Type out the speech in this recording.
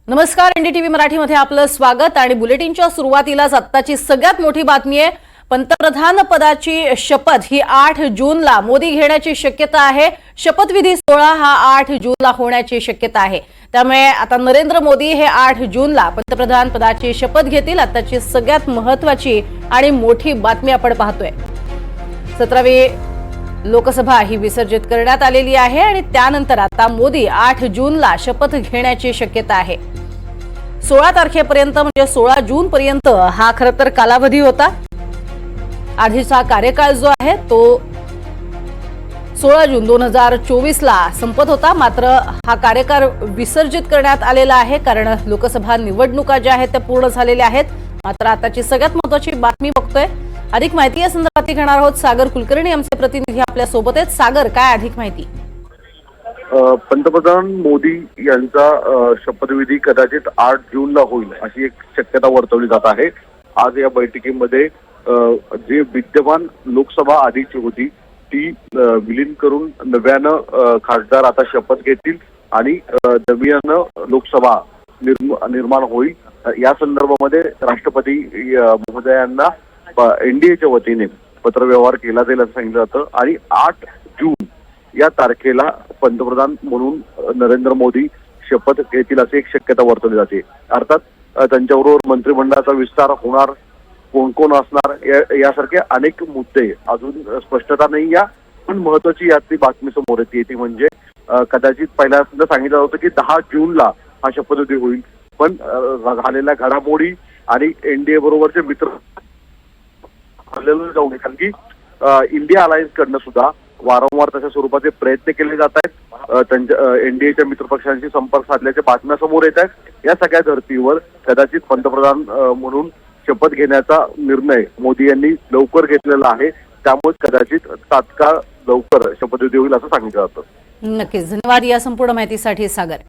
नमस्कार, एनडीटीव्ही मराठीमध्ये आपलं स्वागत आणि बुलेटिनच्या सुरुवातीलाच आत्ताची सगळ्यात मोठी बातमी आहे। पंतप्रधान पदाची शपथ ही 8 जूनला मोदी घेण्याची शक्यता आहे। शपथविधी सोहळा हा 8 जूनला होण्याची शक्यता आहे। त्यामुळे आता नरेंद्र मोदी हे 8 जूनला पंतप्रधान पदाची शपथ घेतील। आताची सगळ्यात महत्त्वाची आणि मोठी बातमी आपण पाहतोय। 17वी लोकसभा ही विसर्जित करण्यात आलेली आहे आणि त्यानंतर आता मोदी 8 जूनला शपथ घेण्याची शक्यता आहे। 16 तारखेपर्यंत म्हणजे 16 जून पर्यंत हा खरं तर कालावधी होता। आधीचा कार्यकाळ जो आहे तो 16 जून 2024 ला संपत होता। मात्र हा कार्यकाळ विसर्जित करण्यात आलेला आहे कारण लोकसभा निवडणुका ज्या आहेत त्या पूर्ण झालेल्या आहेत। मात्र आताची सगळ्यात महत्त्वाची बातमी बघतोय। अधिक माहिती या संदर्भात घेणार आहोत। सागर कुलकर्णी आमचे प्रतिनिधी आपल्या सोबत आहेत। सागर, काय अधिक माहिती? पंतप्रधान मोदी यांचा शपथविधी कदाचित 8 जूनला होईल अशी एक शक्यता वर्तवली जात आहे। आज या बैठकीमध्ये जे विद्यमान लोकसभा आधीची होती ती विलीन करून नव्यानं खासदार आता शपथ घेतील आणि नव्यानं लोकसभा निर्माण होईल। या संदर्भामध्ये राष्ट्रपती महोदयांना एनडीएच्या वतीने पत्रव्यवहार केला जाईल असं सांगितलं जातं आणि 8 जून या तारखेला पंतप्रधान म्हणून नरेंद्र मोदी शपथ घेतील अशी एक शक्यता वर्तवली जाते। अर्थात त्यांच्याबरोबर मंत्रिमंडळाचा विस्तार होणार, कोण कोण असणार यासारखे अनेक मुद्दे अजून स्पष्टता नाही या, पण महत्वाची यातली बातमी समोर येते ती म्हणजे कदाचित पहिल्यांदा सांगितलं होतं की 10 जूनला हा शपथविधी होईल, पण झालेल्या घडामोडी आणि एनडीए बरोबरचे मित्र जाऊ नये कारण की इंडिया अलायन्स कडनं सुद्धा वारंवार तशा स्वरूपाचे प्रयत्न केले जात आहेत। त्यांच्या एनडीएच्या मित्रपक्षांशी संपर्क साधल्याच्या बातम्या समोर येत आहेत। या सगळ्या धर्तीवर कदाचित पंतप्रधान म्हणून शपथ घेण्याचा निर्णय मोदी यांनी लवकर घेतलेला आहे। त्यामुळे कदाचित तात्काळ लवकर शपथविधी होईल असं सांगितलं जातं। नक्कीच, धन्यवाद या संपूर्ण माहितीसाठी सागर।